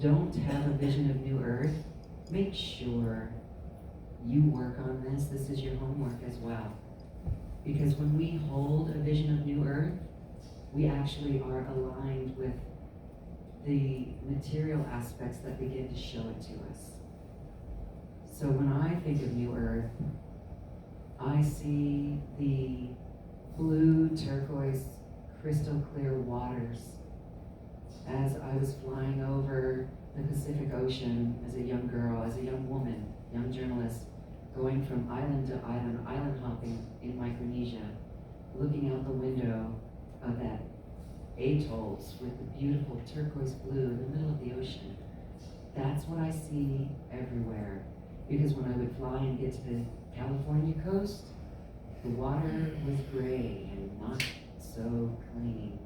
don't have a vision of New Earth, make sure you work on this. This is your homework as well. Because when we hold a vision of New Earth, we actually are aligned with the material aspects that begin to show it to us. So when I think of New Earth, I see the blue, turquoise, crystal clear waters as I was flying over the Pacific Ocean as a young girl, as a young woman, young journalist, going from island to island hopping in Micronesia, looking out the window of that atolls with the beautiful turquoise blue in the middle of the ocean. That's what I see everywhere. Because when I would fly and get to the California coast, the water was gray and not so clean.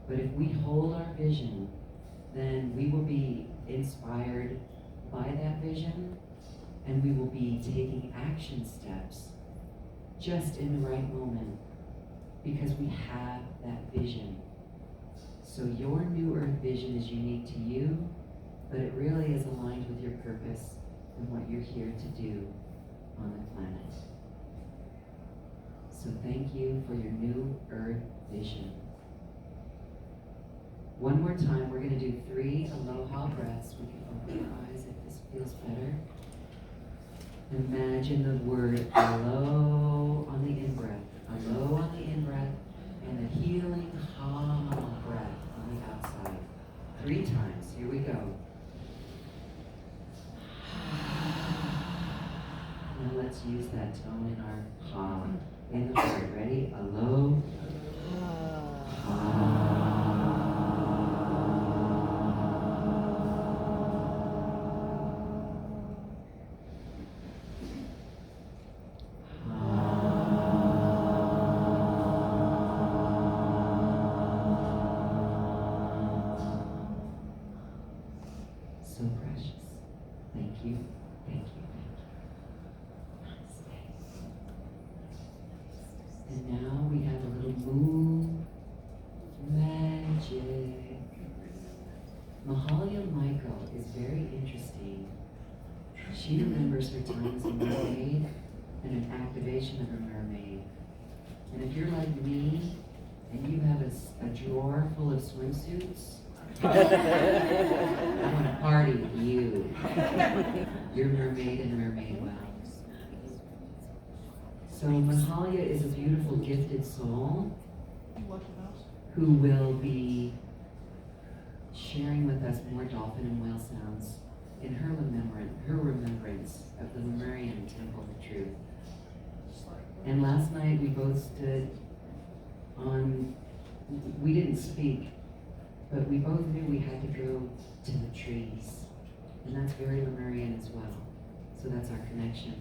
But if we hold our vision, then we will be inspired by that vision, and we will be taking action steps just in the right moment because we have that vision. So your New Earth vision is unique to you, but it really is aligned with your purpose and what you're here to do on the planet. So thank you for your New Earth vision. One more time, we're going to do 3 aloha breaths. We can open our eyes if this feels better. Imagine the word alo on the in-breath, alo on the in-breath, and a healing ha breath on the outside. 3 times. Here we go. Now let's use that tone in our ha in the heart. Ready? Alo. Ha. So precious. Thank you, thank you, thank you. And now we have a little moon magic. Mahalia Michael is very interesting. She remembers her time as a mermaid and an activation of a mermaid. And if you're like me and you have a drawer full of swimsuits, I want to party with you. You're mermaid and mermaid well. So Mahalia is a beautiful, gifted soul who will be sharing with us more dolphin and whale sounds in her remembrance of the Lemurian Temple of Truth. And last night we both stood on, we didn't speak, but we both knew we had to go to the trees. And that's very Lemurian as well. So that's our connection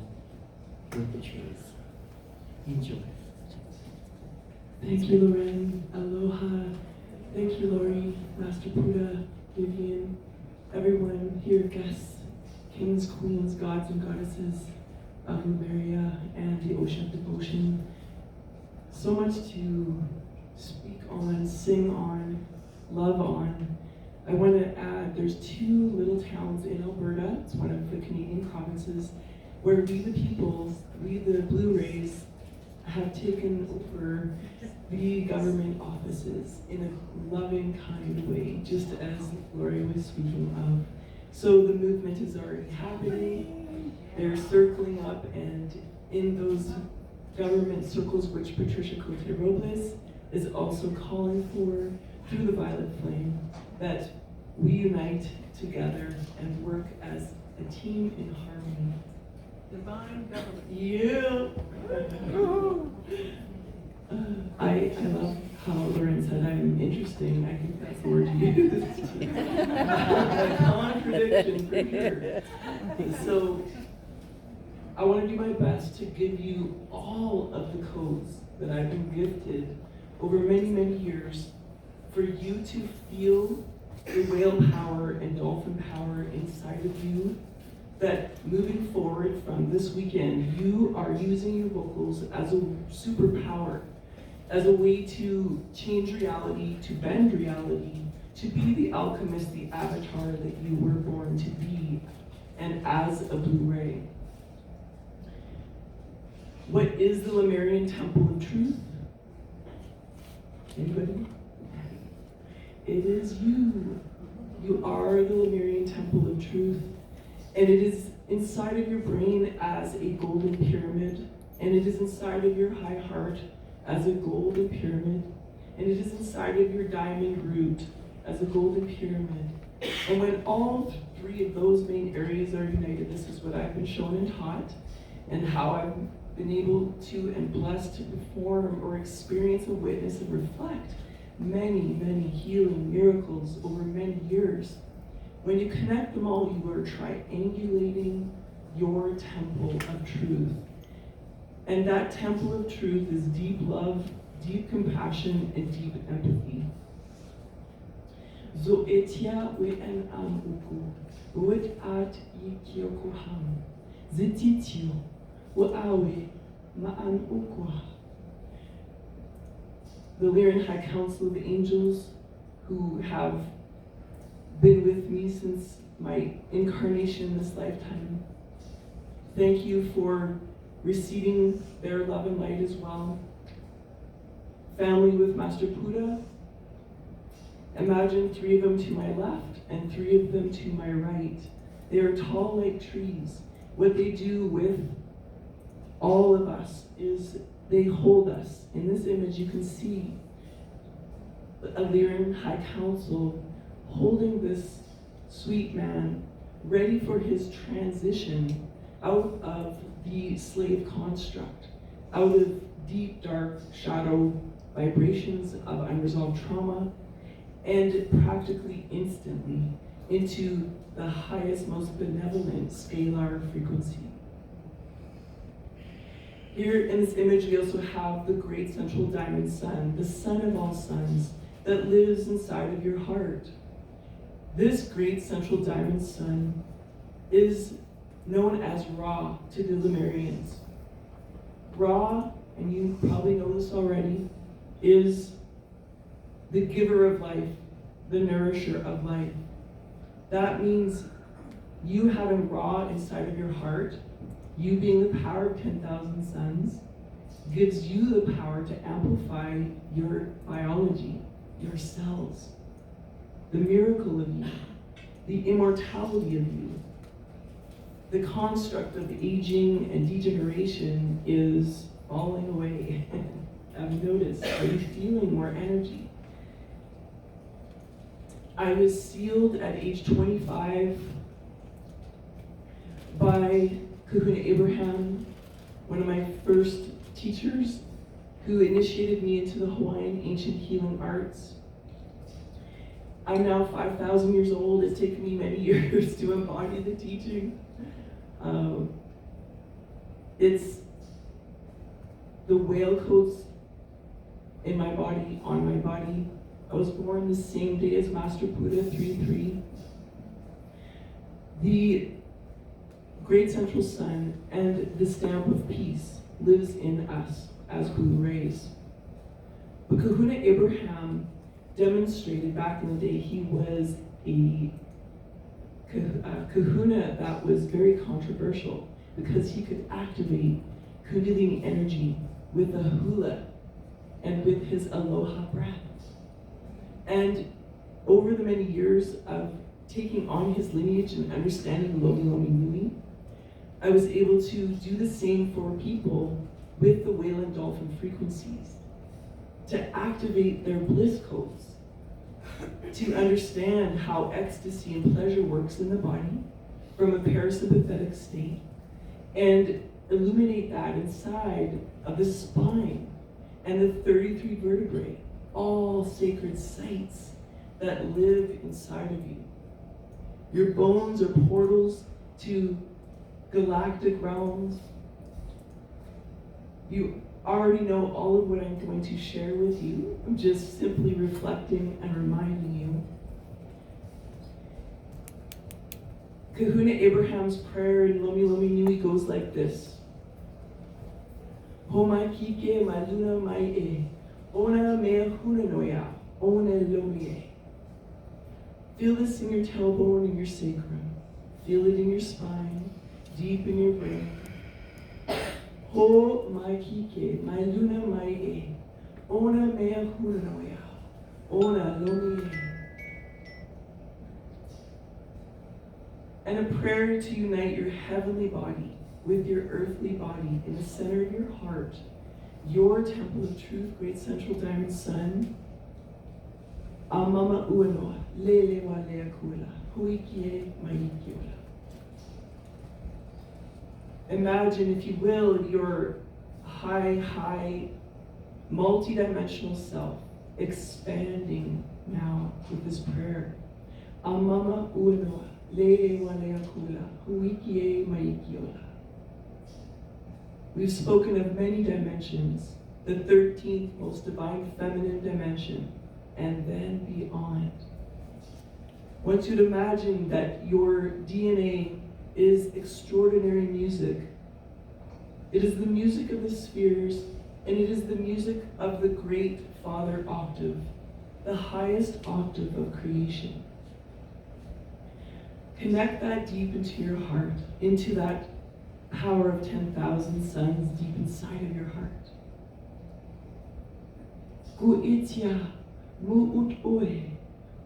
with the trees. Enjoy. Thank you, Lyran. Aloha. Thank you, Lori, Master Buddha, Vivian, everyone here, guests, kings, queens, gods, and goddesses of Lemuria and the ocean of devotion. So much to speak on, sing on, love on. I want to add, there's 2 little towns in Alberta, it's one of the Canadian provinces, where we the people, we the Blue Rays, have taken over the government offices in a loving, kind way, just as Lori was speaking of. So the movement is already happening, they're circling up, and in those government circles, which Patricia Cote-Robles is also calling for, through the violet flame, that we unite together and work as a team in harmony. Divine government. Yeah. I love how Lauren said I'm interesting. I think that's the word you used. Contradiction for sure. So I want to do my best to give you all of the codes that I've been gifted over many, many years for you to feel the whale power and dolphin power inside of you, that moving forward from this weekend, you are using your vocals as a superpower, as a way to change reality, to bend reality, to be the alchemist, the avatar that you were born to be, and as a blue ray. What is the Lemurian temple of truth? Anybody? It is you. You are the Lemurian temple of truth. And it is inside of your brain as a golden pyramid. And it is inside of your high heart as a golden pyramid. And it is inside of your diamond root as a golden pyramid. And when all three of those main areas are united, this is what I've been shown and taught, and how I've been able to and blessed to perform or experience and witness and reflect many, many healing miracles over many years. When you connect them all, you are triangulating your temple of truth. And that temple of truth is deep love, deep compassion, and deep empathy. Zo etia we en am uku, wit at ikiokuham, zititio, wa'awe ma'an ukwa. The Lyran High Council of Angels, who have been with me since my incarnation in this lifetime, thank you for receiving their love and light as well. Family with Master Buddha, imagine 3 of them to my left and 3 of them to my right. They are tall like trees. What they do with all of us is they hold us. In this image you can see a Lyran High Council holding this sweet man, ready for his transition out of the slave construct, out of deep, dark shadow vibrations of unresolved trauma, and practically instantly into the highest, most benevolent scalar frequency. Here in this image, we also have the great central diamond sun, the sun of all suns, that lives inside of your heart. This great central diamond sun is known as Ra to the Lemurians. Ra, and you probably know this already, is the giver of life, the nourisher of life. That means you having Ra inside of your heart, you being the power of 10,000 suns, gives you the power to amplify your biology, your cells, the miracle of you, the immortality of you. The construct of aging and degeneration is falling away. I've noticed. Are you feeling more energy? I was sealed at age 25 by Kahuna Abraham, one of my first teachers, who initiated me into the Hawaiian ancient healing arts. I'm now 5,000 years old. It's taken me many years to embody the teaching. It's the whale coats in my body, on my body. I was born the same day as Master Buddha, 3-3. The great central sun and the stamp of peace lives in us as blue rays. But Kahuna Abraham demonstrated back in the day he was a kahuna that was very controversial because he could activate Kundalini energy with the hula and with his aloha breath. And over the many years of taking on his lineage and understanding Lomi Lomi Nui, I was able to do the same for people with the whale and dolphin frequencies, to activate their bliss codes, to understand how ecstasy and pleasure works in the body from a parasympathetic state, and illuminate that inside of the spine and the 33 vertebrae, all sacred sites that live inside of you. Your bones are portals to galactic realms. You already know all of what I'm going to share with you. I'm just simply reflecting and reminding you. Kahuna Abraham's prayer in Lomi Lomi Nui goes like this. Homa kike ma luna mai e, ona mea huna noia, ona lomi e. Feel this in your tailbone and your sacrum. Feel it in your spine, deep in your brain. Ho mai kike, mai luna mai e. Ona mea huna noea. Ona lomi e. And a prayer to unite your heavenly body with your earthly body in the center of your heart, your temple of truth, great central diamond sun. Amama uanoa, lele wa lea kula, huikie maikiola. Imagine, if you will, your high, multidimensional self expanding now with this prayer. Amama uanoa, lele wa lea kula, huikie maikiola. We've spoken of many dimensions, the 13th most divine feminine dimension, and then beyond. I want you to imagine that your DNA is extraordinary music. It is the music of the spheres, and it is the music of the great Father octave, the highest octave of creation. Connect that deep into your heart, into that power of 10,000 suns deep inside of your heart. Gu itia mu ut oe,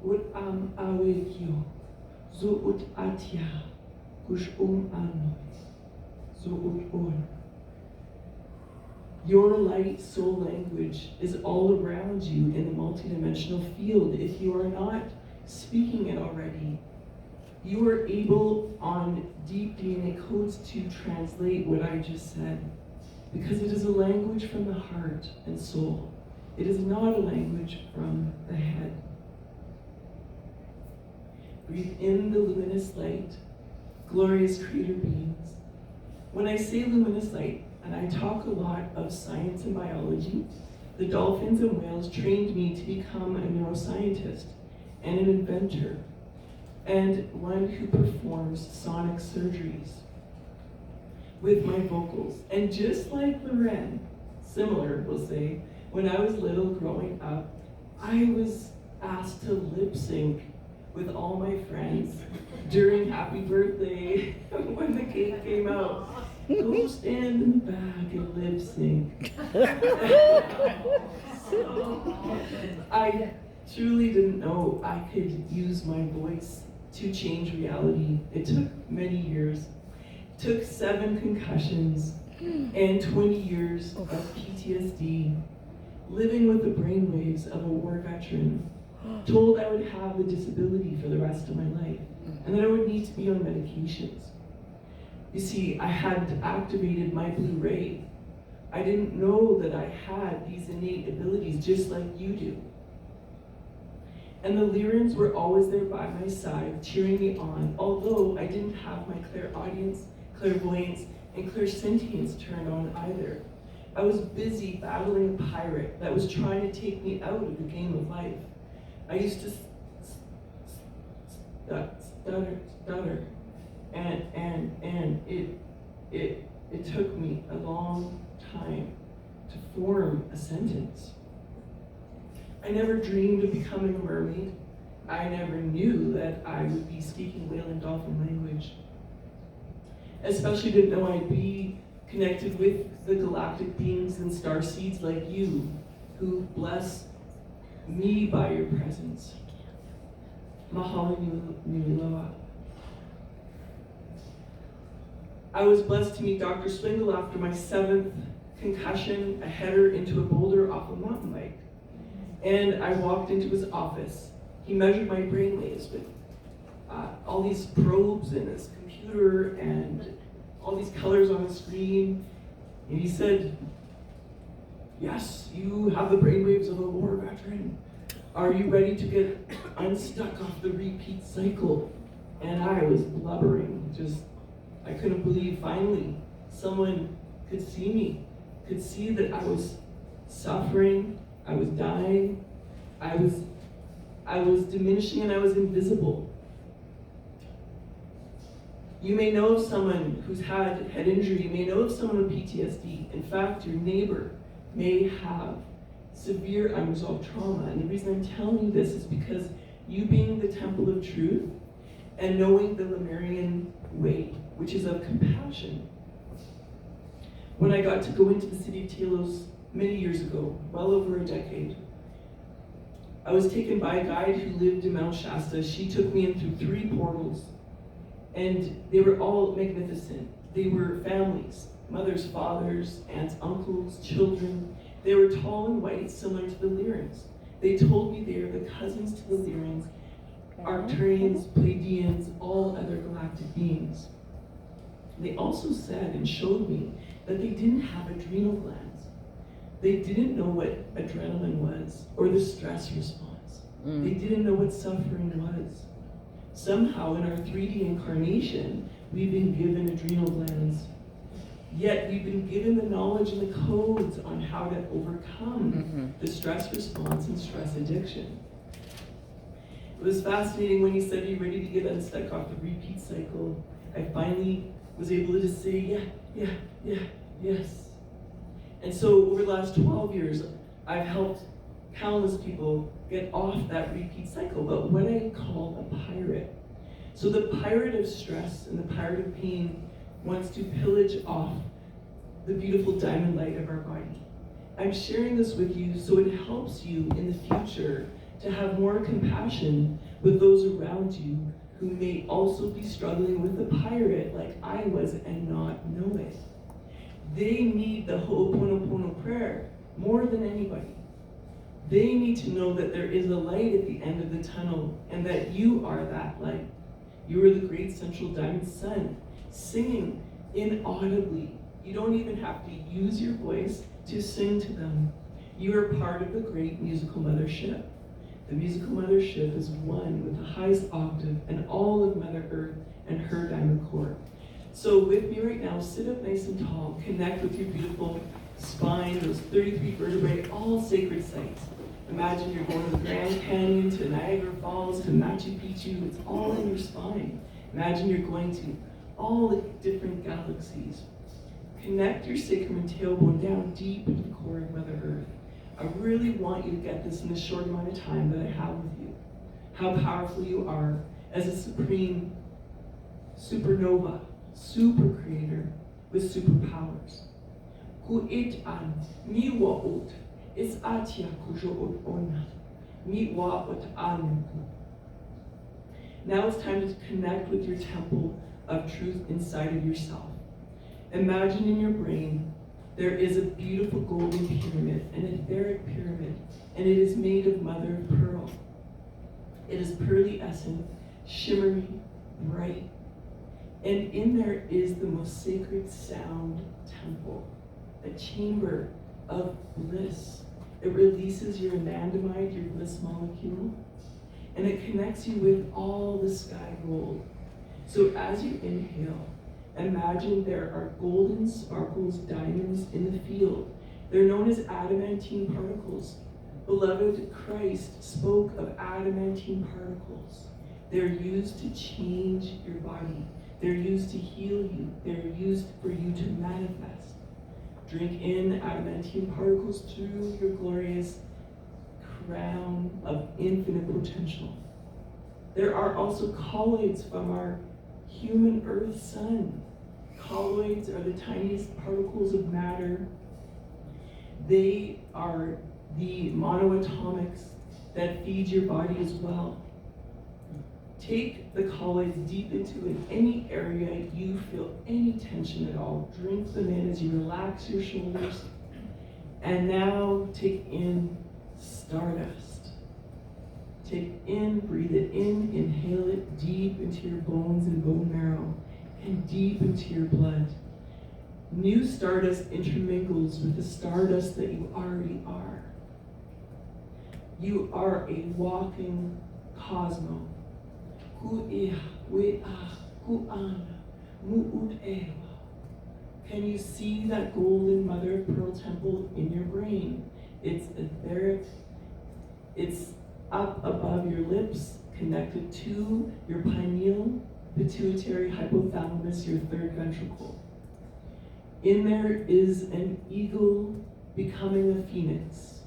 ut am awekio, zu ut atia, kush ano, zu ut oe. Your light soul language is all around you in the multidimensional field. If you are not speaking it already, you are able on deep DNA codes to translate what I just said, because it is a language from the heart and soul. It is not a language from the head. Breathe in the luminous light, glorious creator beings. When I say luminous light, and I talk a lot of science and biology, the dolphins and whales trained me to become a neuroscientist and an inventor, and one who performs sonic surgeries with my vocals. And just like Lyran, similar, we'll say, when I was little growing up, I was asked to lip sync with all my friends during Happy Birthday when the cake came out. Go stand in the back and lip sync. I truly didn't know I could use my voice to change reality. It took many years. It took 7 concussions and 20 years of PTSD, living with the brainwaves of a war veteran, told I would have the disability for the rest of my life, and that I would need to be on medications. You see, I had activated my Blu-ray. I didn't know that I had these innate abilities just like you do. And the Lyrans were always there by my side, cheering me on, although I didn't have my clairaudience, clairvoyance, and clairsentience turned on either. I was busy battling a pirate that was trying to take me out of the game of life. I used to stutter, and it took me a long time to form a sentence. I never dreamed of becoming a mermaid. I never knew that I would be speaking whale and dolphin language. Especially didn't know I'd be connected with the galactic beings and star seeds like you, who bless me by your presence. Mahalia. I was blessed to meet Dr. Swingle after my 7th concussion. I headed her into a boulder off a mountain bike. And I walked into his office. He measured my brainwaves with all these probes in his computer and all these colors on the screen. And he said, "Yes, you have the brainwaves of a war veteran. Are you ready to get unstuck off the repeat cycle?" And I was blubbering. I couldn't believe finally someone could see me, could see that I was suffering, I was dying, I was diminishing, and I was invisible. You may know of someone who's had head injury, you may know of someone with PTSD. In fact, your neighbor may have severe unresolved trauma. And the reason I'm telling you this is because you being the temple of truth, and knowing the Lemurian way, which is of compassion. When I got to go into the city of Telos many years ago, well over a decade, I was taken by a guide who lived in Mount Shasta. She took me in through 3 portals, and they were all magnificent. They were families, mothers, fathers, aunts, uncles, children. They were tall and white, similar to the Lyrans. They told me they are the cousins to the Lyrans, Arcturians, Pleiadians, all other galactic beings. They also said and showed me that they didn't have adrenal glands. They didn't know what adrenaline was or the stress response. They didn't know what suffering was. Somehow in our 3D incarnation, we've been given adrenal glands. Yet we've been given the knowledge and the codes on how to overcome the stress response and stress addiction. It was fascinating when he said, "Are you ready to get unstuck off the repeat cycle?" I finally was able to just say, yes. And so over the last 12 years, I've helped countless people get off that repeat cycle, but what I call a pirate. So the pirate of stress and the pirate of pain wants to pillage off the beautiful diamond light of our body. I'm sharing this with you so it helps you in the future to have more compassion with those around you who may also be struggling with the pirate like I was and not know it. They need the Ho'oponopono prayer more than anybody. They need to know that there is a light at the end of the tunnel and that you are that light. You are the great central diamond sun, singing inaudibly. You don't even have to use your voice to sing to them. You are part of the great musical mothership. The musical mothership is one with the highest octave and all of Mother Earth and her diamond core. So with me right now, sit up nice and tall, connect with your beautiful spine, those 33 vertebrae, all sacred sites. Imagine you're going to the Grand Canyon, to Niagara Falls, to Machu Picchu, it's all in your spine. Imagine you're going to all the different galaxies. Connect your sacrum and tailbone down deep into the core of Mother Earth. I really want you to get this in the short amount of time that I have with you. How powerful you are as a supreme supernova, super creator with superpowers. Ku it an mi wa ot is atia kujo ot ona mi wa ot an. Now it's time to connect with your temple of truth inside of yourself. Imagine in your brain there is a beautiful golden pyramid, an etheric pyramid, and it is made of mother of pearl. It is pearly-essent, shimmery, bright, and in there is the most sacred sound temple, a chamber of bliss. It releases your anandamide, your bliss molecule, and it connects you with all the sky gold. So as you inhale, imagine there are golden sparkles, diamonds in the field. They're known as adamantine particles. Beloved Christ spoke of adamantine particles. They're used to change your body. They're used to heal you. They're used for you to manifest. Drink in adamantine particles through your glorious crown of infinite potential. There are also colloids from our human earth sun. Colloids are the tiniest particles of matter. They are the monoatomics that feed your body as well. Take the colloids deep into any area you feel any tension at all. Drink them in as you relax your shoulders. And now take in stardust. Take in, breathe it in, inhale it deep into your bones and bone marrow, and deep into your blood. New stardust intermingles with the stardust that you already are. You are a walking cosmos. Can you see that golden mother of pearl temple in your brain? It's etheric. It's up above your lips, connected to your pineal, pituitary hypothalamus, your third ventricle. In there is an eagle becoming a phoenix.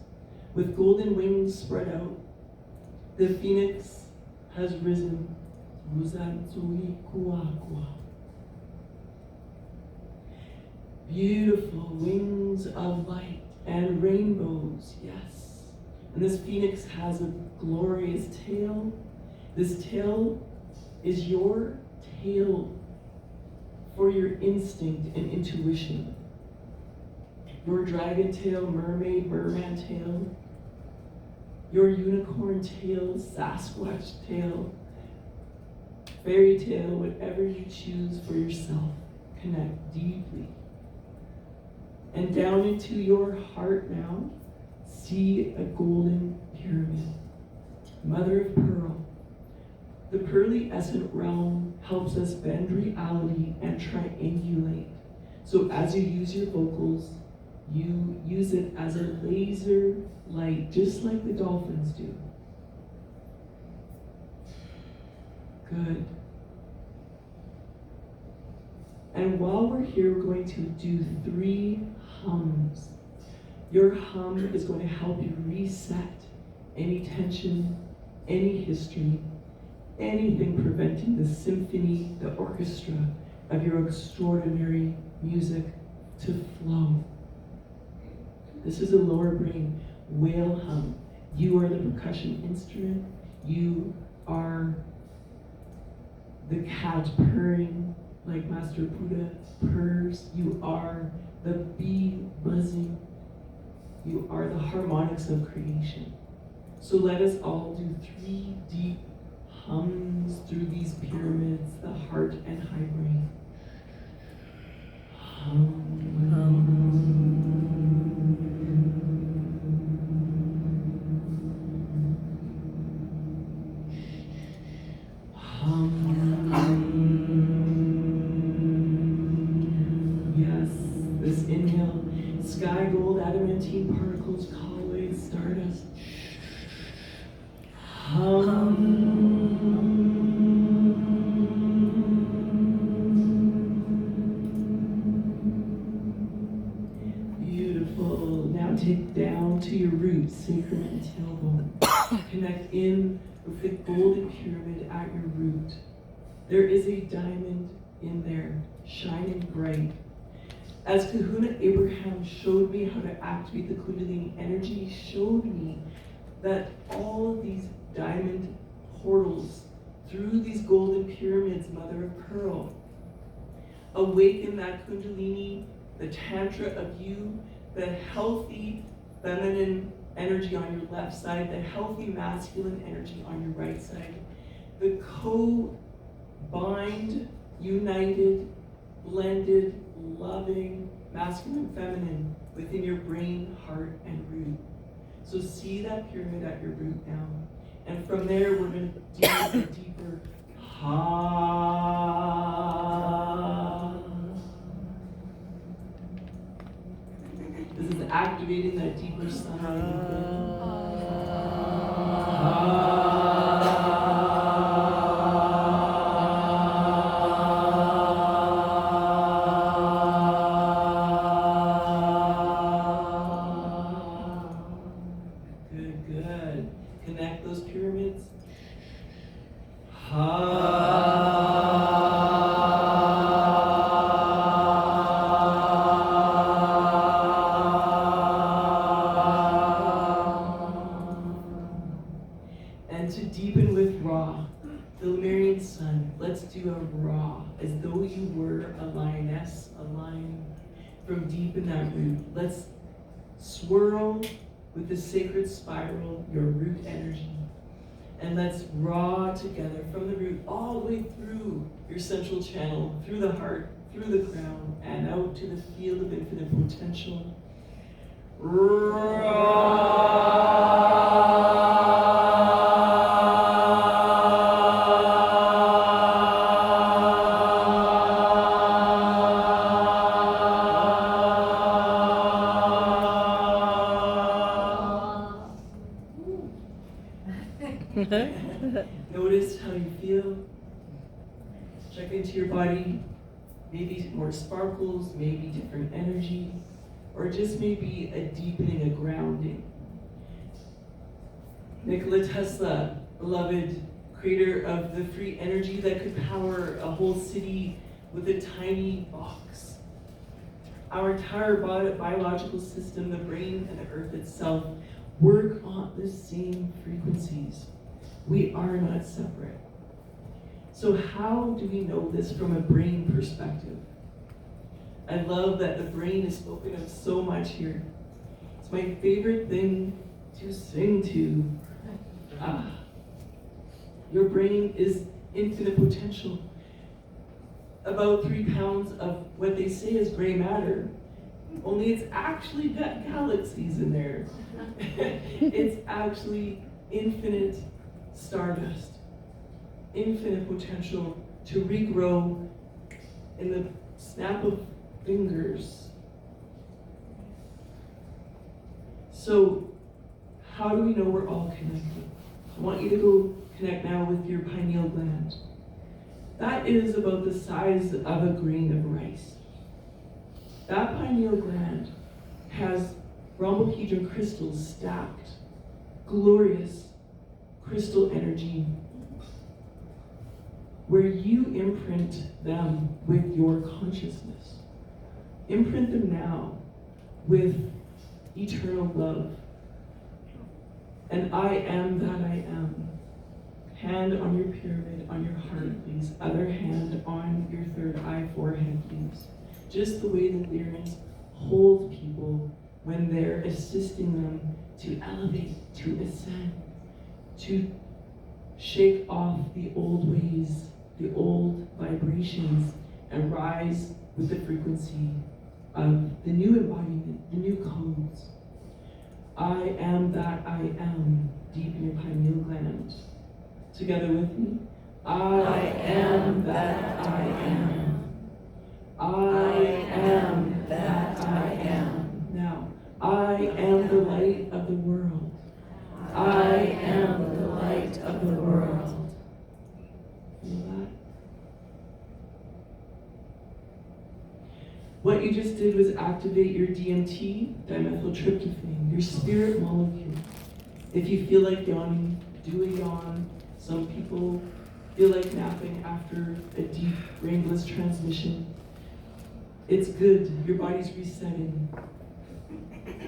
With golden wings spread out, the phoenix has risen. Muzanzui kuakua. Beautiful wings of light and rainbows, yes. And this phoenix has a glorious tail. This tail is your tail for your instinct and intuition. Your dragon tail, mermaid, merman tail. Your unicorn tail, Sasquatch tail, fairy tail, whatever you choose for yourself. Connect deeply. And down into your heart now, see a golden pyramid. Mother of pearl. The pearly essence realm helps us bend reality and triangulate. So as you use your vocals, you use it as a laser light, just like the dolphins do. Good. And while we're here, we're going to do 3 hums. Your hum is going to help you reset any tension, any history, anything preventing the symphony, the orchestra of your extraordinary music to flow. This is a lower brain whale hum. You are the percussion instrument. You are the cat purring like Master Buddha purrs. You are the bee buzzing. You are the harmonics of creation. So let us all do 3 deep hums through these pyramids, the heart and high brain. Hum, hum. Sky gold, adamantine particles, colloid, stardust. Beautiful. Now take down to your roots, sacrum and tailbone. Connect in with the golden pyramid at your root. There is a diamond in there, shining bright. As Kahuna Abraham showed me how to activate the Kundalini energy, he showed me that all of these diamond portals through these golden pyramids, mother of pearl, awaken that Kundalini, the Tantra of you, the healthy feminine energy on your left side, the healthy masculine energy on your right side, the co-bind, united, blended, loving, masculine, feminine within your brain, heart, and root. So see that pyramid at your root now. And from there, we're going to do a deeper ha. This is activating that deeper sun within. And to deepen with Ra, the Lemurian sun, let's do a Ra, as though you were a lioness, a lion, from deep in that root. Let's swirl with the sacred spiral, your root energy. And let's Ra together from the root all the way through your central channel, through the heart, through the crown, and out to the field of infinite potential. Notice how you feel. Check into your body. Maybe more sparkles, maybe different energy, or just maybe a deepening, a grounding. Nikola Tesla, beloved creator of the free energy that could power a whole city with a tiny box. Our entire biological system, the brain and the earth itself, work on the same frequencies. We are not separate. So how do we know this from a brain perspective? I love that the brain is spoken of so much here. It's my favorite thing to sing to. Your brain is infinite potential. About 3 pounds of what they say is gray matter, only it's actually got galaxies in there. It's actually infinite stardust, infinite potential to regrow in the snap of fingers. So, how do we know we're all connected? I want you to go connect now with your pineal gland. That is about the size of a grain of rice. That pineal gland has rhombohedron crystals stacked, glorious crystal energy, where you imprint them with your consciousness. Imprint them now with eternal love. And I am that I am. Hand on your pyramid, on your heart, please. Other hand on your third eye, forehead, please. Just the way the Lyrans hold people when they're assisting them to elevate, to ascend, to shake off the old ways, the old vibrations, and rise with the frequency of the new embodiment, the new codes. I am that I am, deep in your pineal gland. Together with me. I am that I am. I am that I am. Now, I am the light of the world. I am the light of the world. Feel that? What you just did was activate your DMT, dimethyltryptophan, your spirit molecule. If you feel like yawning, do a yawn. Some people feel like napping after a deep brain bliss transmission. It's good, your body's resetting.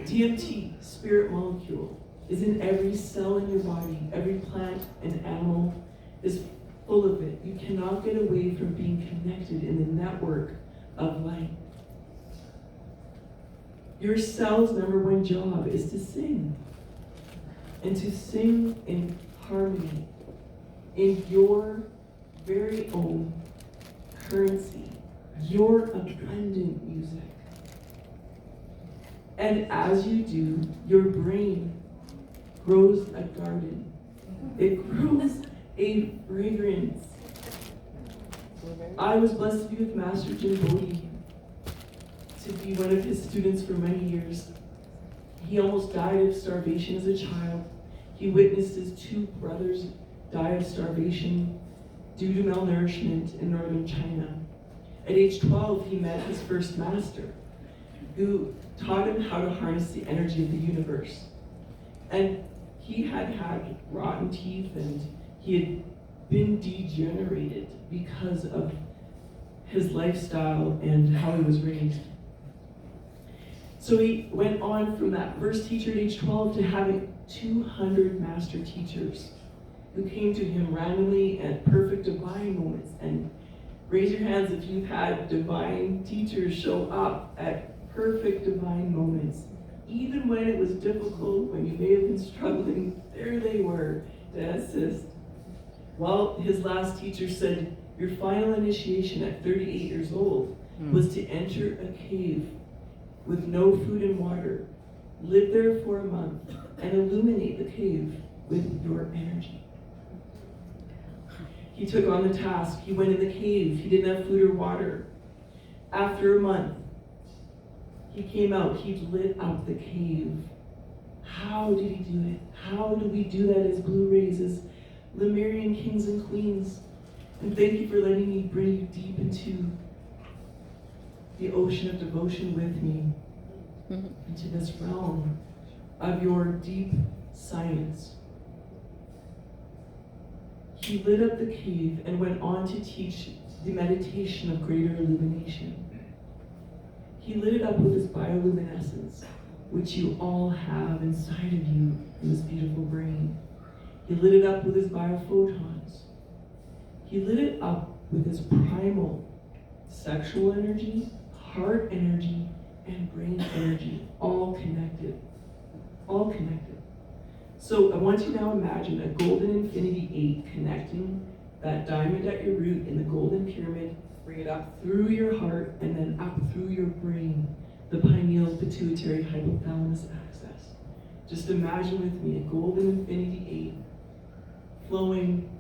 DMT, spirit molecule, is in every cell in your body. Every plant and animal is full of it. You cannot get away from being connected in the network of light. Your cell's number one job is to sing. And to sing in harmony, in your very own currency, your abundant music. And as you do, your brain grows a garden. It grows a fragrance. I was blessed to be with Master Jim Bodhi, to be one of his students for many years. He almost died of starvation as a child. He witnessed his 2 brothers die of starvation due to malnourishment in northern China. At age 12, he met his first master, who taught him how to harness the energy of the universe. And he had had rotten teeth, and he had been degenerated because of his lifestyle and how he was raised. So he went on from that first teacher at age 12 to having 200 master teachers who came to him randomly at perfect divine moments. And raise your hands if you've had divine teachers show up at perfect divine moments. Even when it was difficult, when you may have been struggling, there they were to assist. Well, his last teacher said, your final initiation at 38 years old was to enter a cave with no food and water, live there for a month, and illuminate the cave with your energy. He took on the task. He went in the cave. He didn't have food or water. After a month, he came out. He lit up the cave. How did he do it? How do we do that as Blue Rays, as Lemurian kings and queens? And thank you for letting me bring you deep into the ocean of devotion with me, into this realm of your deep science. he lit up the cave and went on to teach the meditation of greater illumination. He lit it up with his bioluminescence, which you all have inside of you in this beautiful brain. He lit it up with his biophotons. He lit it up with his primal sexual energy, heart energy, and brain energy, all connected. All connected. So I want you now imagine a golden infinity 8 connecting that diamond at your root in the golden pyramid, bring it up through your heart and then up through your brain, the pineal pituitary hypothalamus axis. Just imagine with me a golden infinity 8 flowing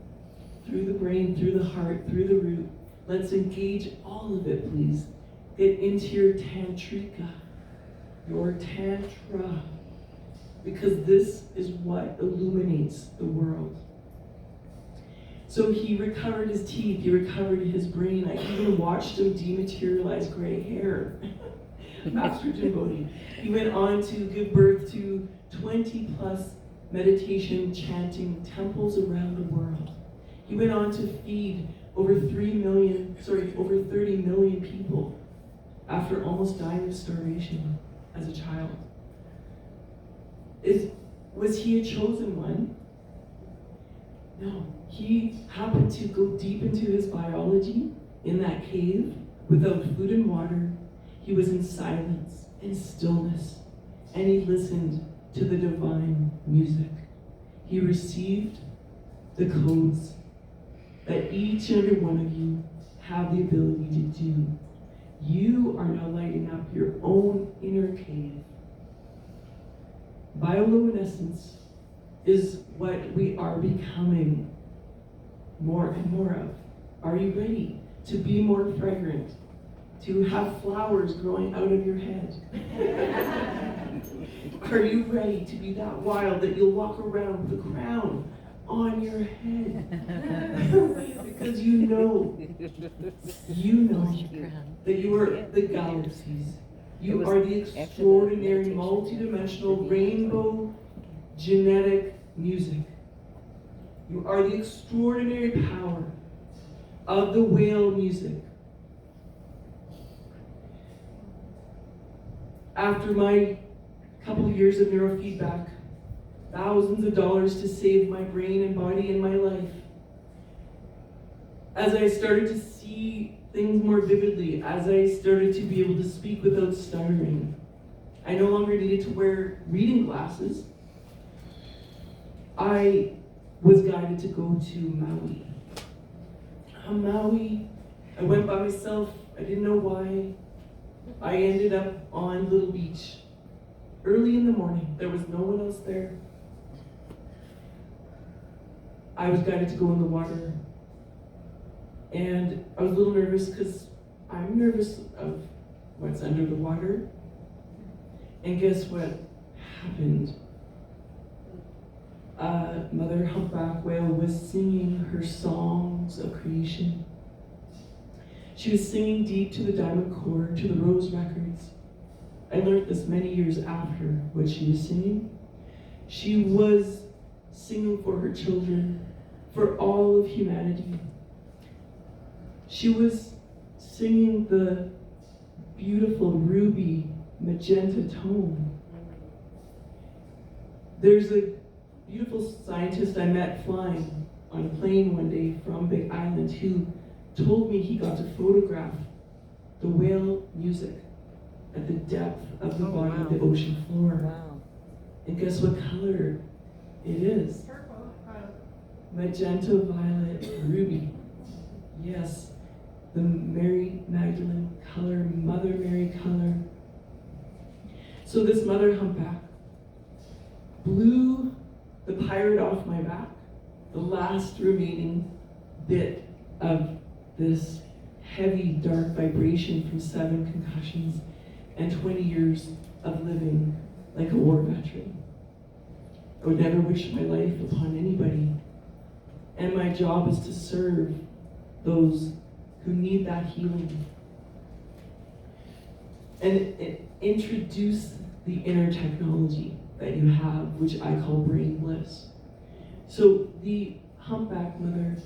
through the brain, through the heart, through the root. Let's engage all of it, please. Get into your tantrika, your tantra, because this is what illuminates the world. So he recovered his teeth, he recovered his brain. I even watched him dematerialize gray hair. Master Jambodi. He went on to give birth to 20 plus meditation chanting temples around the world. He went on to feed over 30 million people after almost dying of starvation as a child. Was he a chosen one? No. He happened to go deep into his biology in that cave without food and water. He was in silence and stillness, and he listened to the divine music. He received the codes that each and every one of you have the ability to do. You are now lighting up your own inner cave. Bioluminescence is what we are becoming more and more of. Are you ready to be more fragrant? To have flowers growing out of your head? Are you ready to be that wild that you'll walk around with a crown on your head? Because you know that you are the galaxies. You are the extraordinary, multidimensional, rainbow genetic music. You are the extraordinary power of the whale music. After my couple of years of neurofeedback, thousands of dollars to save my brain and body and my life, as I started to see things more vividly, as I started to be able to speak without stuttering, I no longer needed to wear reading glasses. I was guided to go to Maui. Maui, I went by myself. I didn't know why. I ended up on Little Beach early in the morning. There was no one else there. I was guided to go in the water. And I was a little nervous because I'm nervous of what's under the water. And guess what happened? Mother humpback whale was singing her songs of creation. She was singing deep to the diamond core, to the rose records. I learned this many years after what she was singing. She was singing for her children, for all of humanity. She was singing the beautiful ruby magenta tone. There's a beautiful scientist I met flying on a plane one day from Big Island who told me he got to photograph the whale music at the depth of the bottom of the ocean floor. Wow. And guess what color it is? Purple. Magenta, violet, ruby. Yes, the Mary Magdalene color, Mother Mary color. So this mother humpback blew the pirate off my back, the last remaining bit of this heavy, dark vibration from 7 concussions and 20 years of living like a war veteran. I would never wish my life upon anybody. And my job is to serve those who need that healing. And introduce the inner technology that you have, which I call brain bliss. So the humpback mother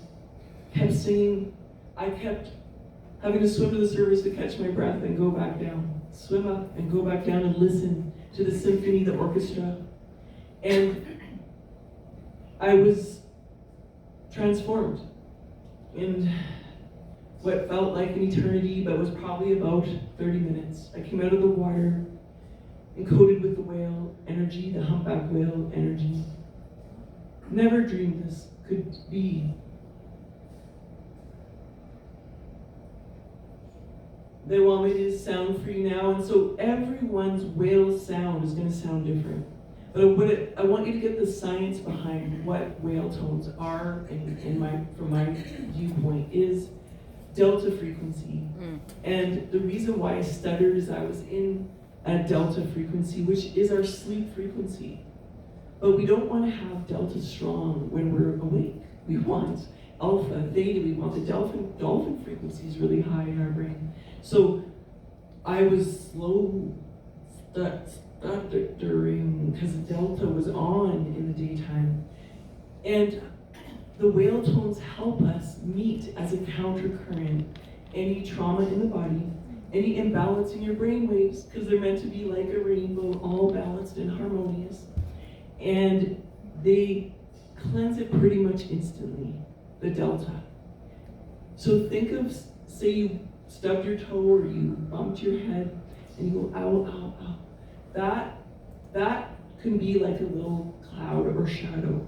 kept singing. I kept having to swim to the surface to catch my breath and go back down. Swim up and go back down and listen to the symphony, the orchestra. And I was transformed in what felt like an eternity, but was probably about 30 minutes. I came out of the water, encoded with the whale energy, the humpback whale energy. Never dreamed this could be. They want me to sound for you now, and so everyone's whale sound is going to sound different. But I want you to get the science behind what whale tones are, from my viewpoint, is delta frequency. And the reason why I stuttered is I was in a delta frequency, which is our sleep frequency. But we don't want to have delta strong when we're awake. We want alpha, theta, we want the dolphin frequency is really high in our brain. So I was slow stuttering because delta was on in the daytime. And the whale tones help us meet as a countercurrent any trauma in the body, any imbalance in your brain waves, because they're meant to be like a rainbow, all balanced and harmonious. And they cleanse it pretty much instantly, the delta. So think of, say you stubbed your toe or you bumped your head and you go, ow, ow, ow. That can be like a little cloud or shadow.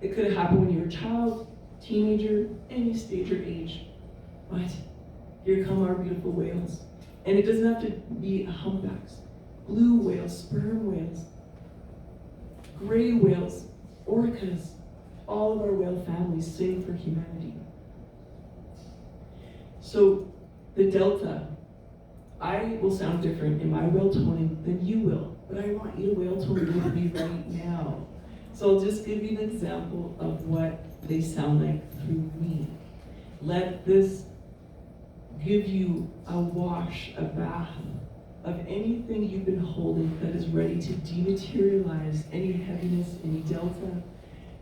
It could have happened when you were a child, teenager, any stage or age. But here come our beautiful whales. And it doesn't have to be humpbacks. Blue whales, sperm whales, gray whales, orcas, all of our whale families sing for humanity. So the delta, I will sound different in my whale toning than you will, but I want you to whale tone with me right now. So I'll just give you an example of what they sound like through me. Let this give you a wash, a bath of anything you've been holding that is ready to dematerialize any heaviness, any delta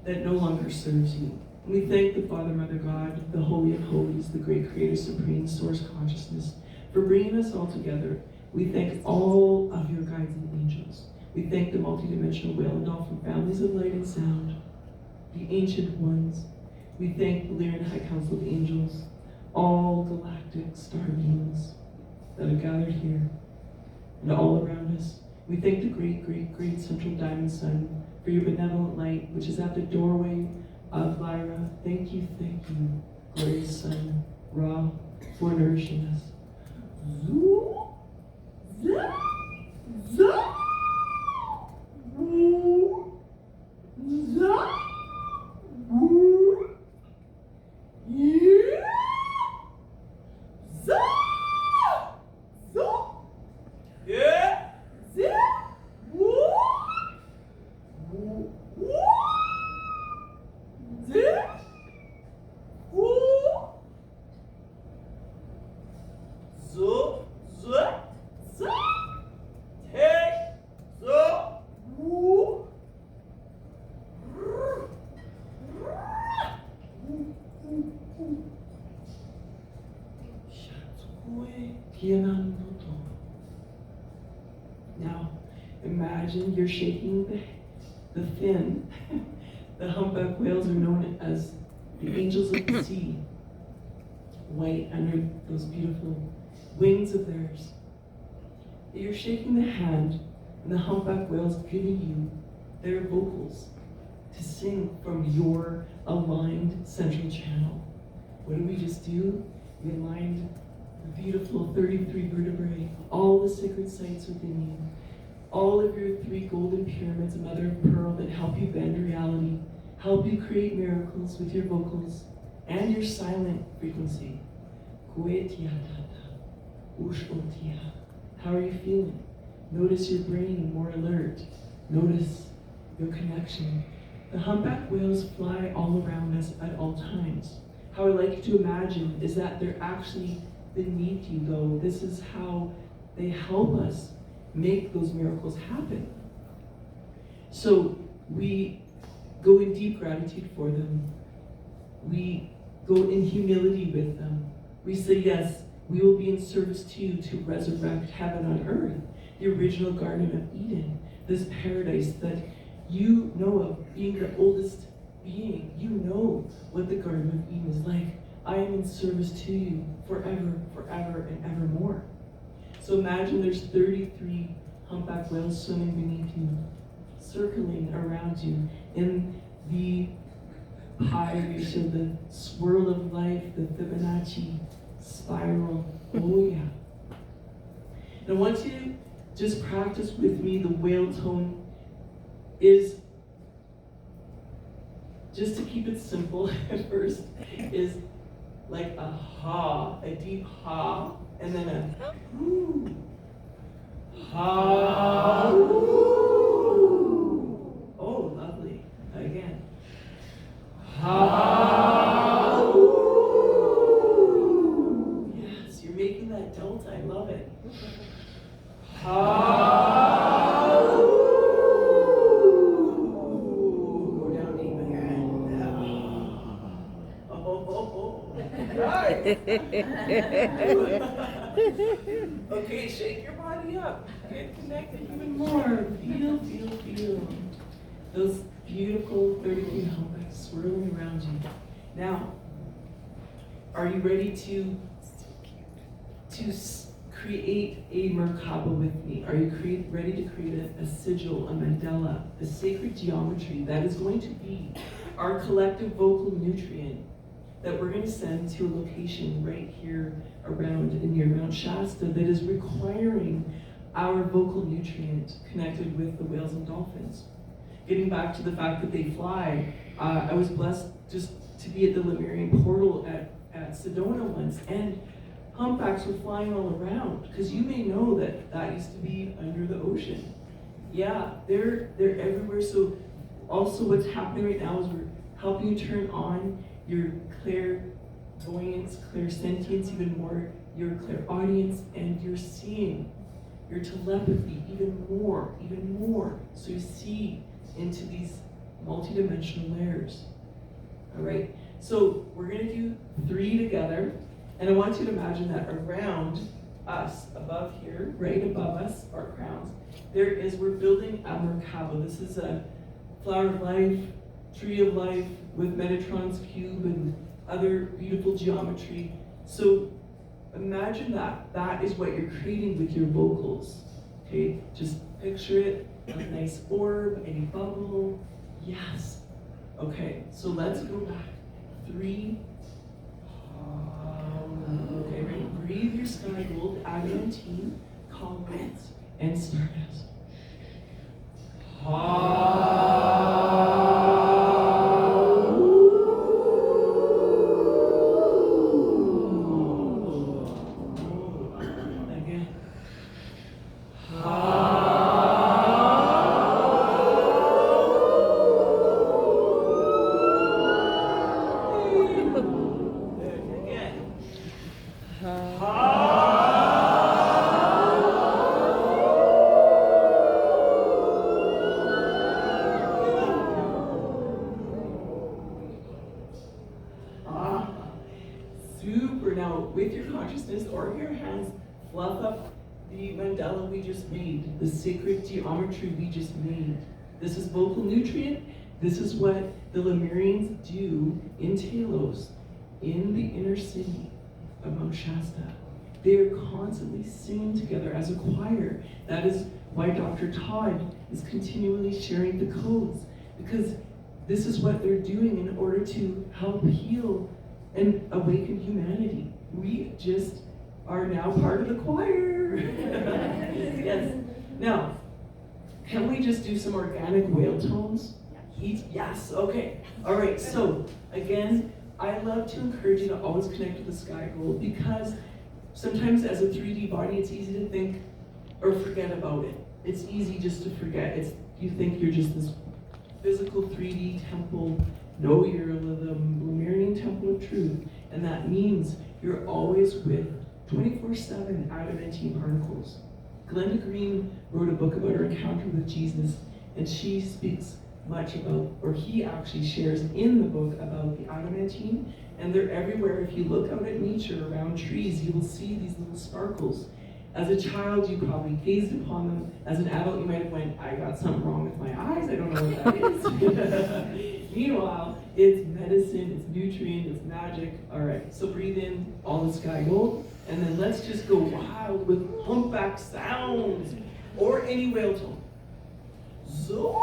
that no longer serves you. We thank the Father, Mother, God, the Holy of Holies, the great Creator, Supreme Source Consciousness, for bringing us all together. We thank all of your guides and angels. We thank the multidimensional whale and dolphin families of light and sound, the ancient ones. We thank the Lyran High Council of Angels, all galactic star beings that are gathered here and all around us. We thank the great, great, great central diamond sun for your benevolent light, which is at the doorway of Lyra. Thank you, glorious sun, Ra, for nourishing us. Now, imagine you're shaking the fin. The humpback whales are known as the angels of the sea, white under those beautiful wings of theirs. You're shaking the hand, and the humpback whale's giving you their vocals to sing from your aligned central channel. What did we just do? We aligned the beautiful 33 vertebrae, all the sacred sites within you, all of your 3 golden pyramids, mother of pearl, that help you bend reality, help you create miracles with your vocals and your silent frequency. How are you feeling? Notice your brain more alert. Notice your connection. The humpback whales fly all around us at all times. How I like you to imagine is that they're actually beneath you, though. This is how they help us make those miracles happen. So we go in deep gratitude for them. We go in humility with them. We say, yes, we will be in service to you to resurrect heaven on earth, the original Garden of Eden, this paradise that you know of, being the oldest being. You know what the Garden of Eden is like. I am in service to you forever, forever, and evermore. So imagine there's 33 humpback whales swimming beneath you, circling around you in the so the swirl of life, the Fibonacci spiral. Oh yeah. And I want you to just practice with me. The whale tone is, just to keep it simple at first, is like a ha, a deep ha, and then a ooh. Ha. Ooh. Oh, lovely. Again. Ha. Ooh. Yes, you're making that delta. I love it. Ha. Ooh. Go down deep again. Okay, shake your body up. Get connected even more. Feel, feel, feel. Those beautiful 33 humpbacks swirling around you. Now, are you ready to create a Merkaba with me? Are you ready to create a sigil, a mandala, a sacred geometry that is going to be our collective vocal nutrient that we're going to send to a location right here near Mount Shasta that is requiring our vocal nutrient connected with the whales and dolphins. Getting back to the fact that they fly, I was blessed just to be at the Lemurian portal at Sedona once, and humpbacks were flying all around, because you may know that used to be under the ocean. Yeah, they're everywhere. So also what's happening right now is we're helping you turn on your clairvoyance, clairsentience, even more, your clairaudience, and your seeing, your telepathy even more. So you see into these multidimensional layers. All right, so we're gonna do 3 together, and I want you to imagine that around us, above here, right above us, our crowns, we're building a Merkaba. This is a flower of life, tree of life with Metatron's cube and other beautiful geometry. So imagine that is what you're creating with your vocals. Okay, just picture it, a nice orb, any bubble. Yes. Okay, so let's go back. 3. Okay, ready? Breathe your sky gold, adamantine, colorants, and stardust. Again. Super. Now, with your consciousness or your hands, fluff up the mandala we just made, the sacred geometry we just made. This is vocal nutrient. This is what the Lemurians do in Talos, in the inner city of Mount Shasta. They are constantly singing together as a choir. That is why Dr. Todd is continually sharing the codes, because this is what they're doing in order to help heal and awaken humanity. We just are now part of the choir. Yes. Now, can we just do some organic whale tones? Yes, okay. All right, so again, I love to encourage you to always connect with the sky gold, because sometimes as a 3D body, it's easy to think or forget about it. It's easy just to forget. You think you're just this physical 3D temple. No, you're the Lemurian temple of truth, and that means you're always with 24/7 adamantine particles. Glenda Green wrote a book about her encounter with Jesus, and she speaks much about, or he actually shares in the book about the adamantine, and they're everywhere. If you look out at nature around trees, you will see these little sparkles. As a child, you probably gazed upon them. As an adult, you might have went, I got something wrong with my eyes, I don't know what that is. Meanwhile, it's medicine, it's nutrient, it's magic. All right, so breathe in all the sky gold, and then let's just go wild with humpback sounds, or any whale tone. So,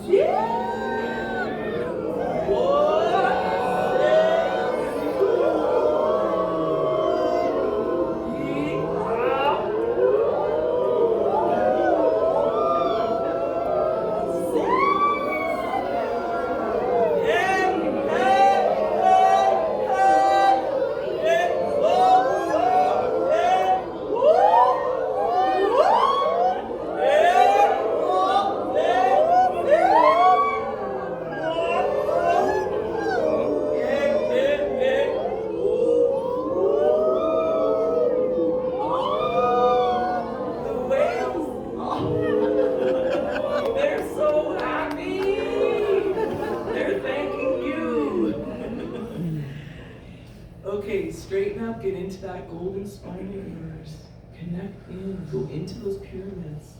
yeah! Whoa! Get into that golden spine of yours. Connect in. Go into those pyramids.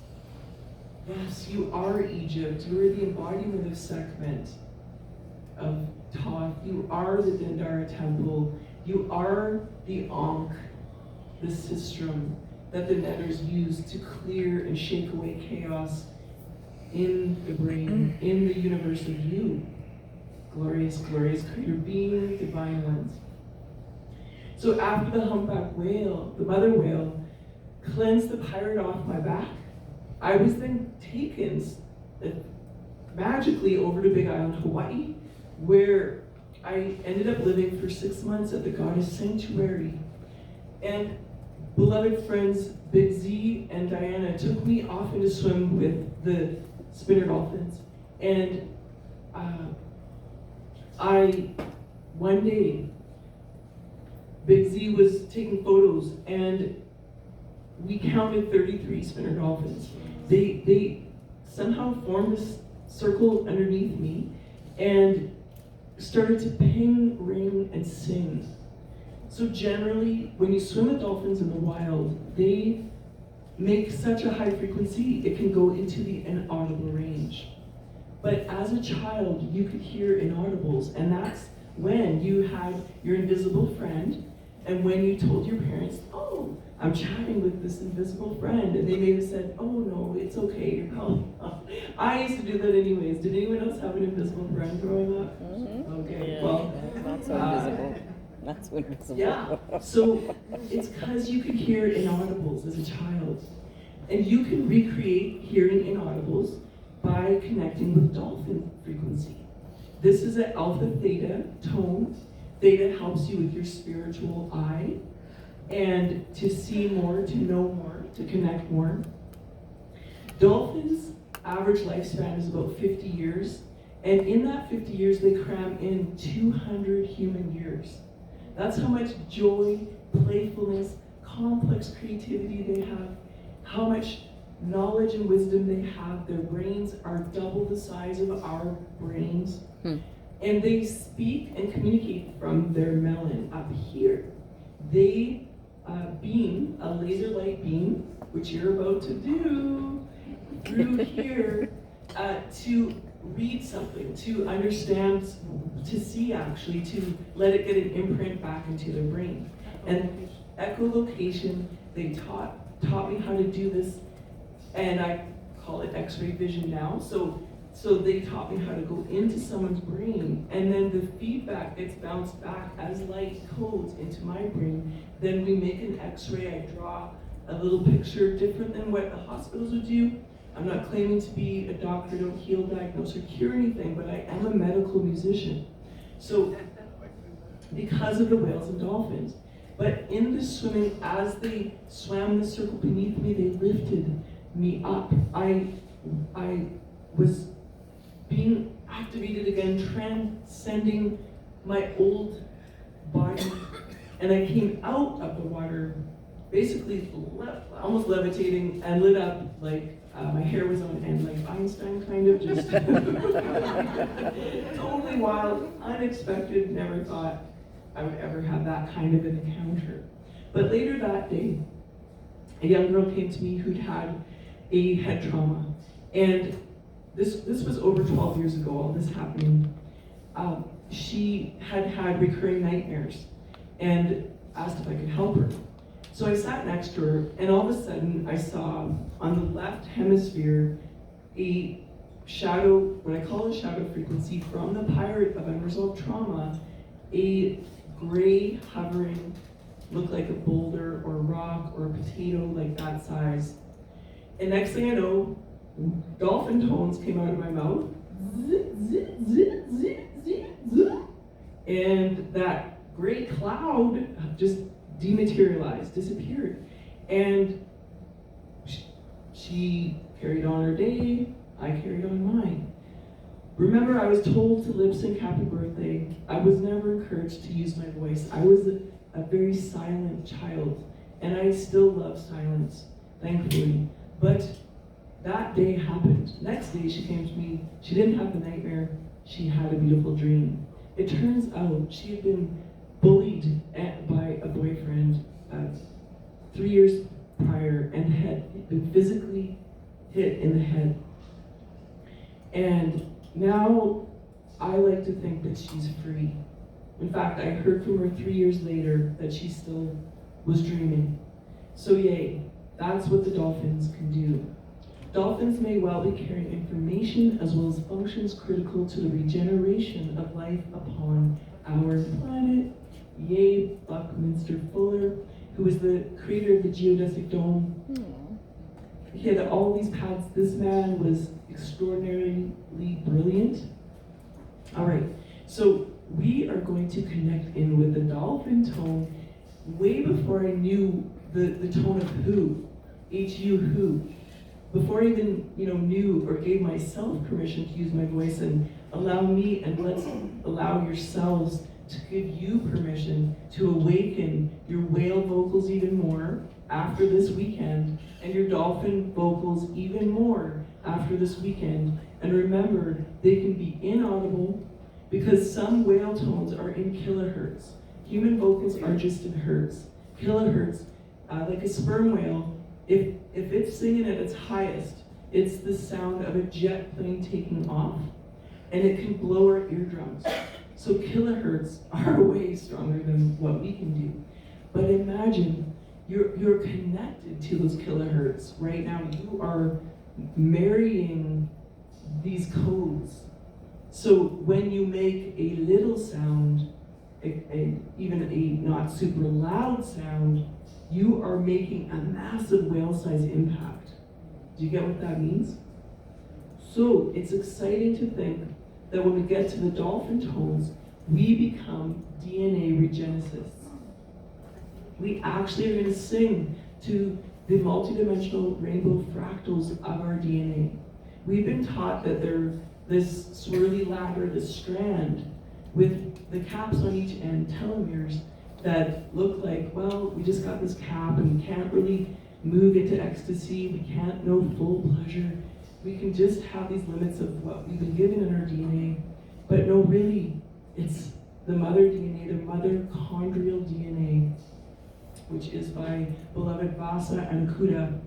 Yes, you are Egypt. You are the embodiment of Sekhmet, of Thoth. You are the Dendara temple. You are the Ankh, the sistrum that the netters use to clear and shake away chaos in the brain, in the universe of you. Glorious, glorious creator being, divine ones. So after the humpback whale, the mother whale, cleansed the pirate off my back, I was then taken magically over to Big Island, Hawaii, where I ended up living for 6 months at the Goddess Sanctuary. And beloved friends Big Z and Diana took me often to swim with the spinner dolphins. And one day, Big Z was taking photos, and we counted 33 spinner dolphins. They somehow formed this circle underneath me and started to ping, ring, and sing. So generally, when you swim with dolphins in the wild, they make such a high frequency, it can go into the inaudible range. But as a child, you could hear inaudibles, and that's when you had your invisible friend, and when you told your parents, oh, I'm chatting with this invisible friend, and they may have said, oh no, it's okay, you're calling up. I used to do that anyways. Did anyone else have an invisible friend growing up? Mm-hmm. Okay, yeah. Well. Not so invisible. Not so invisible. Yeah, so it's because you could hear inaudibles as a child. And you can recreate hearing inaudibles by connecting with dolphin frequency. This is an alpha theta tone. Theta helps you with your spiritual eye and to see more, to know more, to connect more. Dolphins' average lifespan is about 50 years, and in that 50 years, they cram in 200 human years. That's how much joy, playfulness, complex creativity they have, how much knowledge and wisdom they have. Their brains are double the size of our brains. And they speak and communicate from their melon up here. They beam, a laser light beam, which you're about to do, through here to read something, to understand, to see actually, to let it get an imprint back into their brain. And echolocation, they taught me how to do this, and I call it X-ray vision now. So they taught me how to go into someone's brain, and then the feedback gets bounced back as light codes into my brain. Then we make an X-ray, I draw a little picture different than what the hospitals would do. I'm not claiming to be a doctor, don't heal, diagnose, or cure anything, but I am a medical musician. So, because of the whales and dolphins. But in the swimming, as they swam the circle beneath me, they lifted me up. I was being activated again, transcending my old body, and I came out of the water, basically almost levitating, and lit up like My hair was on end like Einstein, kind of, just totally wild, unexpected, never thought I would ever have that kind of an encounter. But later that day, a young girl came to me who'd had a head trauma. And this was over 12 years ago, all this happening. She had recurring nightmares and asked if I could help her. So I sat next to her, and all of a sudden I saw on the left hemisphere a shadow, what I call a shadow frequency from the pirate of unresolved trauma, a gray hovering, looked like a boulder or a rock or a potato, like that size. And next thing I know, dolphin tones came out of my mouth. And that gray cloud just dematerialized, disappeared. And she carried on her day, I carried on mine. Remember, I was told to lip sync Happy Birthday. I was never encouraged to use my voice. I was a very silent child, and I still love silence, thankfully. But that day happened. Next day she came to me, she didn't have the nightmare, she had a beautiful dream. It turns out she had been bullied by a boyfriend 3 years prior and had been physically hit in the head. And now I like to think that she's free. In fact, I heard from her 3 years later that she still was dreaming. So yay, that's what the dolphins can do. Dolphins may well be carrying information as well as functions critical to the regeneration of life upon our planet. Yay, Buckminster Fuller, who was the creator of the geodesic dome. He had all these paths. This man was extraordinarily brilliant. All right, so we are going to connect in with the dolphin tone way before I knew the tone of who, H-U, who. Before I even knew or gave myself permission to use my voice, and allow me, and let's allow yourselves to give you permission to awaken your whale vocals even more after this weekend, and your dolphin vocals even more after this weekend. And remember, they can be inaudible because some whale tones are in kilohertz. Human vocals are just in hertz. Kilohertz, like a sperm whale, if it's singing at its highest, it's the sound of a jet plane taking off, and it can blow our eardrums. So kilohertz are way stronger than what we can do. But imagine you're connected to those kilohertz right now. You are marrying these codes. So when you make a little sound, even a not super loud sound, you are making a massive whale-sized impact. Do you get what that means? So it's exciting to think that when we get to the dolphin tones, we become DNA regeneticists. We actually are going to sing to the multidimensional rainbow fractals of our DNA. We've been taught that they're this swirly ladder, this strand, with the caps on each end, telomeres, that look like, well, we just got this cap and we can't really move into ecstasy, we can't know full pleasure. We can just have these limits of what we've been given in our DNA. But no, really, it's the mother DNA, the mitochondrial DNA, which is by beloved Vasa and Kuda,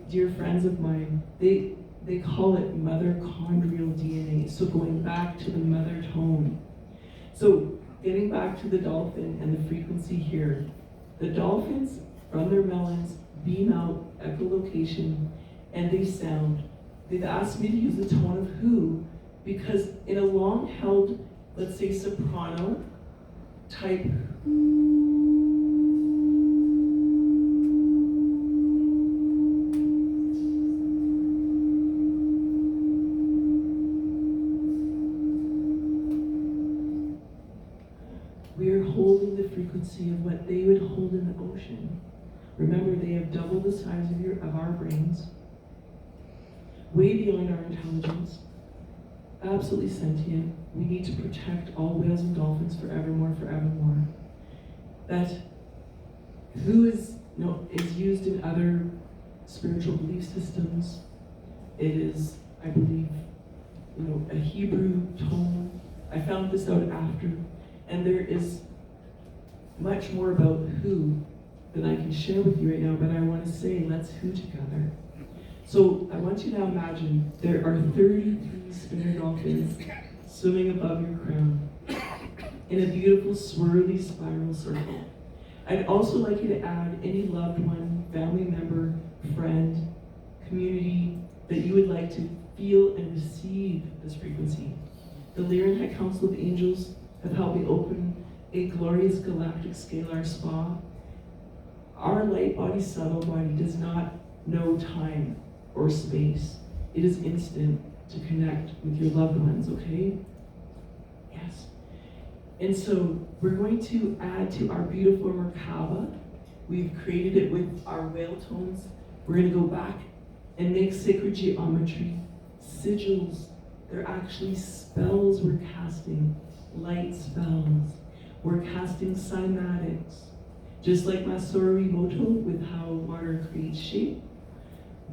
dear friends of mine. They call it mitochondrial DNA, so going back to the mother tone. So getting back to the dolphin and the frequency here, the dolphins from their melons beam out echolocation and they sound. They've asked me to use the tone of who because in a long held, let's say soprano type, we are holding the frequency of what they would hold in the ocean. Remember, they have double the size of our brains, way beyond our intelligence, absolutely sentient. We need to protect all whales and dolphins forevermore, forevermore. That who is used in other spiritual belief systems. It is, I believe, a Hebrew tone. I found this out after, and there is much more about who than I can share with you right now, but I want to say, let's who together. So I want you to now imagine there are 33 spinner dolphins swimming above your crown in a beautiful swirly spiral circle. I'd also like you to add any loved one, family member, friend, community that you would like to feel and receive this frequency. The Lyran High Council of Angels have helped me open a glorious galactic scalar spa. Our light body, subtle body does not know time or space. It is instant to connect with your loved ones, okay? Yes. And so we're going to add to our beautiful Merkaba. We've created it with our whale tones. We're going to go back and make sacred geometry, sigils. They're actually spells we're casting, light spells. We're casting cymatics, just like Masaru Emoto with how water creates shape.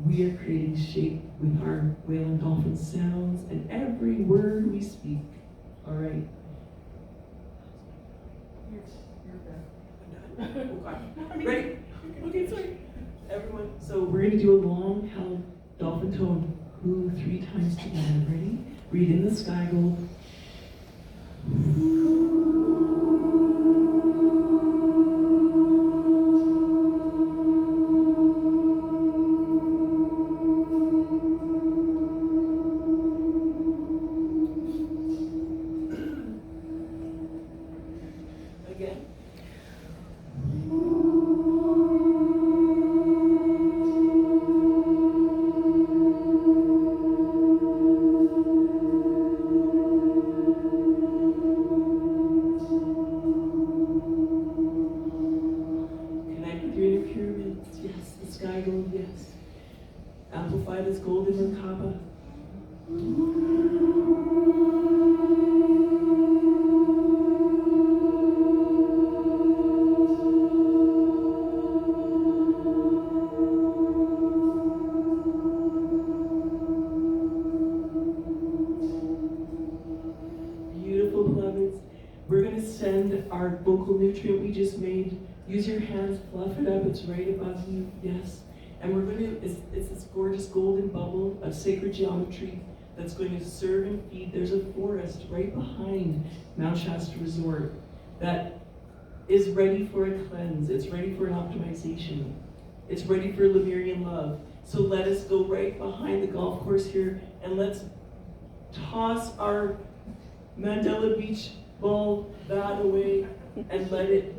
We are creating shape with our whale and dolphin sounds and every word we speak. All right. Oh God. Ready? Okay, sorry. Everyone. So we're going to do a long held dolphin tone. Who 3 times together. Ready? Breathe in the sky gold. Again. Connect with your inner pyramids. Yes. The sky gold. Yes. Amplify this golden Merkaba. Beautiful beloveds. We're going to send our vocal nutrient we just made. Use your hands, fluff it up. It's right above you. Yes. And we're going to, it's this gorgeous golden bubble of sacred geometry that's going to serve and feed. There's a forest right behind Mount Shasta Resort that is ready for a cleanse. It's ready for an optimization. It's ready for Lemurian love. So let us go right behind the golf course here and let's toss our Mandela Beach ball that away and let it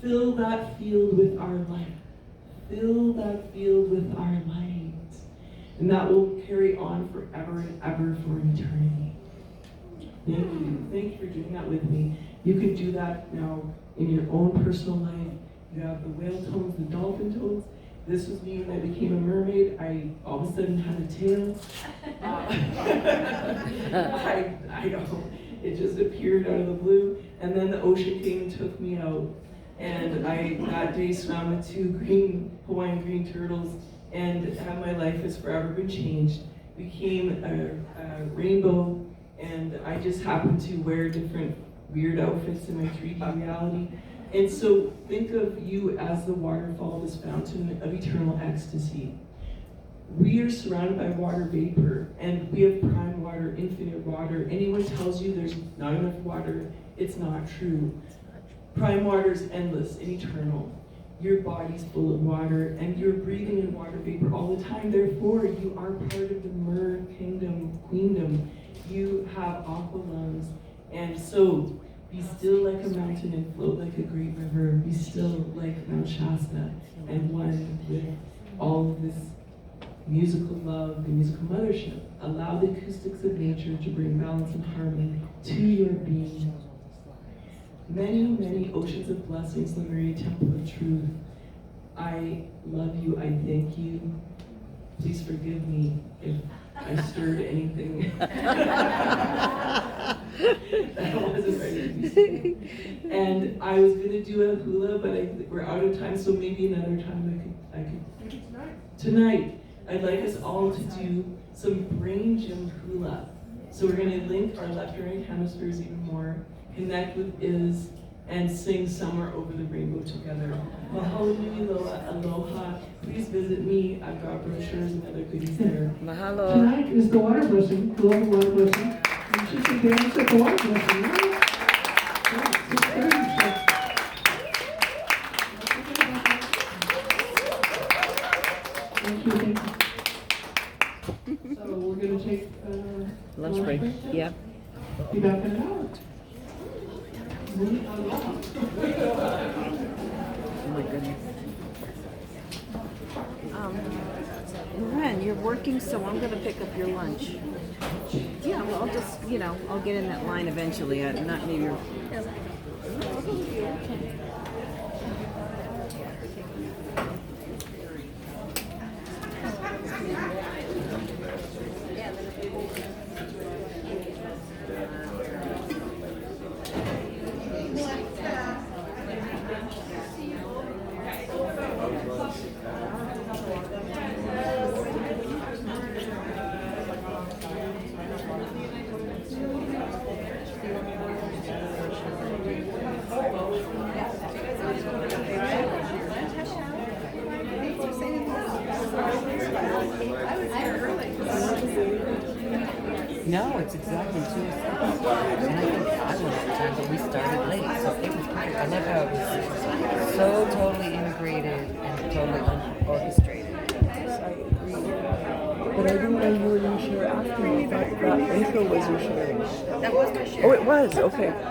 fill that field with our light. Fill that field with our light. And that will carry on forever and ever for eternity. Thank you. Thank you for doing that with me. You can do that now in your own personal life. You have the whale tones, the dolphin tones. This was me when I became a mermaid. I all of a sudden had a tail. I know. It just appeared out of the blue. And then the ocean came and took me out. And I that day swam with 2 Hawaiian green turtles, and how my life has forever been changed. Became a rainbow, and I just happened to wear different weird outfits in my 3D reality. And so think of you as the waterfall, this fountain of eternal ecstasy. We are surrounded by water vapor, and we have prime water, infinite water. Anyone tells you there's not enough water, it's not true. Prime water is endless and eternal. Your body's full of water, and you're breathing in water vapor all the time. Therefore, you are part of the Mer Kingdom, Queendom. You have aqua lungs, and so be still like a mountain and float like a great river. Be still like Mount Shasta, and one with all of this musical love, the musical mothership. Allow the acoustics of nature to bring balance and harmony to your being. Many, many oceans of blessings, Lemuria Temple of Truth. I love you, I thank you. Please forgive me if I stirred anything that wasn't ready to be seen. And I was gonna do a hula, but we're out of time, so maybe another time I could. Maybe tonight. Tonight, I'd like us all to do some brain gym hula. So we're going to link our left and right hemispheres even more, connect with is, and sing Somewhere Over the Rainbow together. Mahalia, aloha. Please visit me. I've got brochures and other goodies there. Mahalo. Tonight is the water blessing, global water blessing. And she can dance at the water blessing, right? Yeah, just very interesting. Thank you, thank you. So we're going to take Lunch break. Yep. Be back in an hour. Oh my goodness. Lyran, you're working, so I'm gonna pick up your lunch. Yeah, well, I'll just, I'll get in that line eventually. Not maybe. No, it's exactly 2 o'clock. And I think I was at the time, but we started late, so it was perfect. I love how it was so totally integrated and totally unorchestrated. But I didn't know you were going to share after. I thought that intro was your sharing. That was my share. Oh, it was? Okay.